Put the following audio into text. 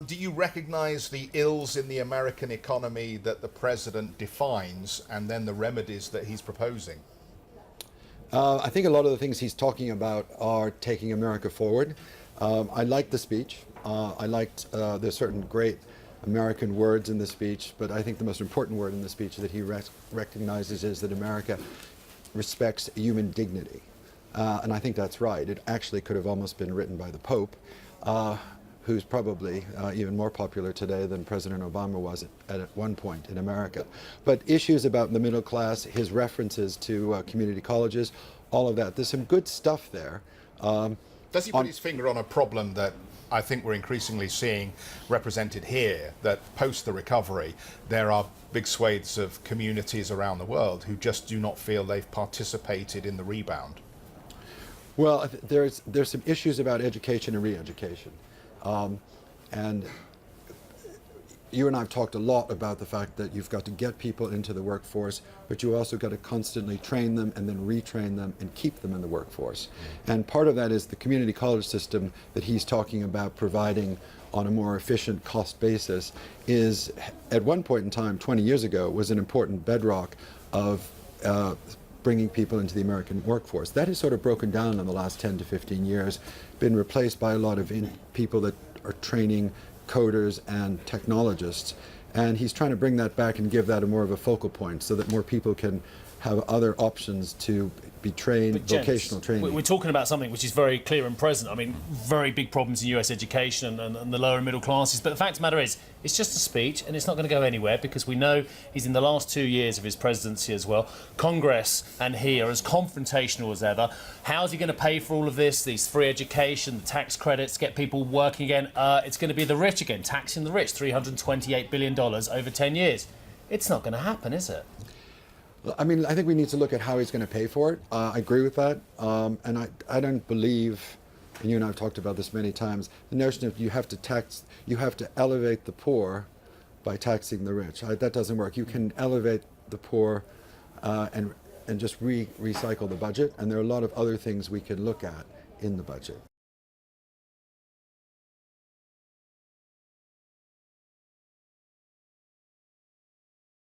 Do you recognize the ills in the American economy that the president defines and then the remedies that he's proposing? I think a lot of the things he's talking about are taking America forward. I liked the speech. I liked there's certain great American words in the speech, but I think the most important word in the speech that he recognizes is that America respects human dignity. And I think that's right. It actually could have almost been written by the Pope, who's probably even more popular today than President Obama was at one point in America. But issues about the middle class, his references to community colleges, all of that, there's some good stuff there. Does he put his finger on a problem that I think we're increasingly seeing represented here, that post the recovery, there are big swathes of communities around the world who just do not feel they've participated in the rebound? Well, there's some issues about education and re-education. And you and I have talked a lot about the fact that you've got to get people into the workforce, but you also got to constantly train them and then retrain them and keep them in the workforce. And part of that is the community college system that he's talking about providing on a more efficient cost basis is, at one point in time, 20 years ago, was an important bedrock of bringing people into the American workforce. That has sort of broken down in the last 10 to 15 years, been replaced by a lot of people that are training coders and technologists. And he's trying to bring that back and give that a more of a focal point so that more people can have other options to be trained, vocational training. We're talking about something which is very clear and present. I mean, very big problems in US education and the lower and middle classes. But the fact of the matter is, it's just a speech and it's not going to go anywhere because we know he's in the last 2 years of his presidency as well. Congress and he are as confrontational as ever. How's he going to pay for all of this? These free education, the tax credits, get people working again. It's going to be the rich again, taxing the rich, $328 billion over 10 years. It's not going to happen, is it? I mean, I think we need to look at how he's going to pay for it. I agree with that. And I don't believe, and you and I have talked about this many times, the notion of you have to elevate the poor by taxing the rich. That doesn't work. You can elevate the poor and just recycle the budget. And there are a lot of other things we can look at in the budget.